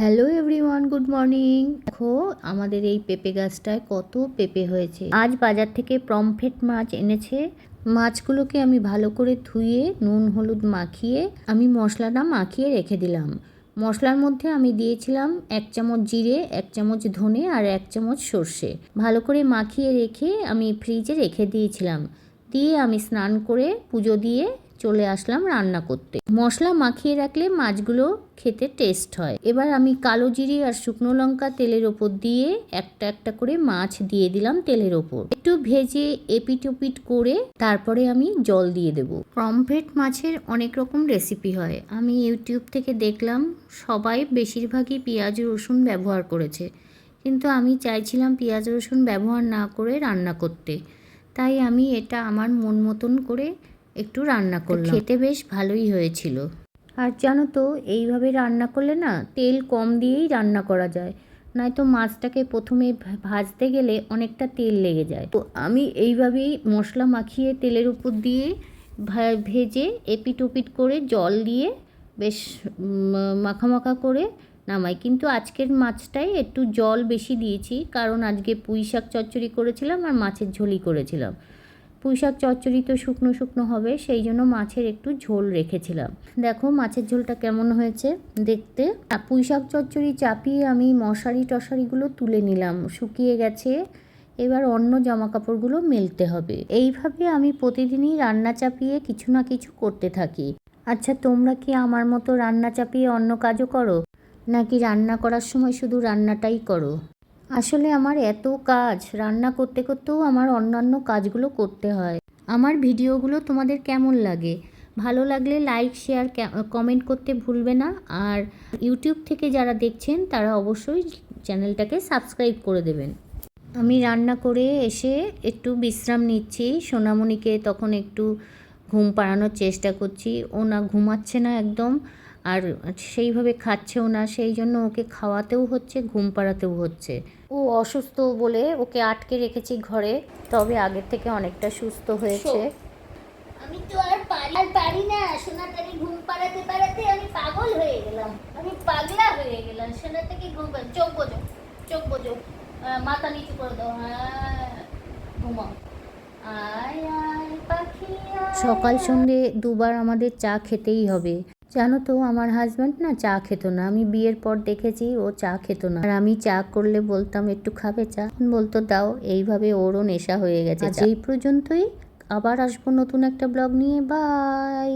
Hello everyone, good morning. দেখো আমাদের এই পেঁপে গাছটায় কত পেঁপে হয়েছে। আজ বাজার থেকে পমফ্রেট মাছ এনেছে। মাছগুলোকে আমি ভালো করে ধুয়ে নুন হলুদ মাখিয়ে আমি মশলাটা মাখিয়ে রেখে দিলাম। মশলার মধ্যে আমি দিয়েছিলাম 1 চামচ জিরে, 1 চামচ ধনে আর 1 চামচ সর্ষে। ভালো করে মাখিয়ে রেখে আমি ফ্রিজে রেখে দিয়েছিলাম। দিয়ে আমি স্নান করে পুজো দিয়ে চলে আসলাম রান্না করতে। মশলা মাখিয়ে রাখলে মাছগুলো খেতে টেস্ট হয়। এবার আমি কালো জিরে আর শুকনো লঙ্কা তেলের ওপর দিয়ে একটা একটা করে মাছ দিয়ে দিলাম তেলের ওপর। একটু ভেজে এপিট ওপিট করে তারপরে আমি জল দিয়ে দেব। পমফ্রেট মাছের অনেক রকম রেসিপি হয়। আমি ইউটিউব থেকে দেখলাম সবাই বেশিরভাগই পেঁয়াজ রসুন ব্যবহার করেছে, কিন্তু আমি চাইছিলাম পেঁয়াজ রসুন ব্যবহার না করে রান্না করতে। তাই আমি এটা আমার মন মতন করে একটু রান্না করলাম। খেতে বেশ ভালোই হয়েছিল। আর জানো তো, এইভাবে রান্না করলে না তেল কম দিয়েই রান্না করা যায়, নয়তো মাছটাকে প্রথমে ভাজতে গেলে অনেকটা তেল লেগে যায়। তো আমি এইভাবেই মশলা মাখিয়ে তেলের উপর দিয়ে ভেজে এপিট ওপিট করে জল দিয়ে বেশ মাখা মাখা করে নামাই। কিন্তু আজকের মাছটায় একটু জল বেশি দিয়েছি, কারণ আজকে পুঁই শাক চচ্চড়ি করেছিলাম আর মাছের ঝোলই করেছিলাম। পুঁই শাক চচ্চড়ি তো শুকনো শুকনো হবে, সেই জন্য মাছের একটু ঝোল রেখেছিলাম। দেখো মাছের ঝোলটা কেমন হয়েছে দেখতে। পুঁই শাক চচ্চড়ি চাপিয়ে আমি মশারি টশারিগুলো তুলে নিলাম, শুকিয়ে গেছে। এবার অন্য জামা কাপড়গুলো মেলতে হবে। এইভাবে আমি প্রতিদিনই রান্না চাপিয়ে কিছু না কিছু করতে থাকি। আচ্ছা, তোমরা কি আমার মতো রান্না চাপিয়ে অন্য কাজও করো, নাকি রান্না করার সময় শুধু রান্নাটাই করো? আসলে আমার এত কাজ, রান্না করতে করতেও আমার অন্যান্য কাজগুলো করতে হয়। আমার ভিডিওগুলো তোমাদের কেমন লাগে? ভালো লাগলে লাইক শেয়ার কমেন্ট করতে ভুলবে না। আর ইউটিউব থেকে যারা দেখছেন তারা অবশ্যই চ্যানেলটাকে সাবস্ক্রাইব করে দেবেন। আমি রান্না করে এসে একটু বিশ্রাম নিচ্ছি। সোনামণিকে তখন একটু ঘুম পাড়ানোর চেষ্টা করছি। ও না ঘুমাচ্ছে না একদম, আর সেইভাবে খাচ্ছেও না, সেই জন্য ওকে খাওয়াতেও হচ্ছে, ঘুম পাড়াতেও হচ্ছে। ও অসুস্থ বলে ওকে আটকে রেখেছি ঘরে, তবে আগের থেকে অনেকটা সুস্থ হয়েছে। আমি তো আর পারি না সোনাটাকে ঘুম পাড়াতে পাড়াতে আমি পাগল হয়ে গেলাম, আমি পাগলা হয়ে গেলাম। সোনাটাকে ঘুম চোখ বোঝো, চোখ বোঝো, মাথা নিচু করে দাও। হ্যাঁ, ঘুমাও। আয় আয় পাখি আয়। সকাল সন্ধে দুবার আমাদের চা খেতেই হবে। জানো তো, আমার হাজব্যান্ড না চা খেত না। আমি বিয়ের পর দেখেছি ও চা খেত না। আর আমি চা করলে বলতাম একটু খাবে চা, বলতো দাও। এইভাবে ওরও নেশা হয়ে গেছে। আজ এই পর্যন্তই। আবার আসবো নতুন একটা ব্লগ নিয়ে। বাই।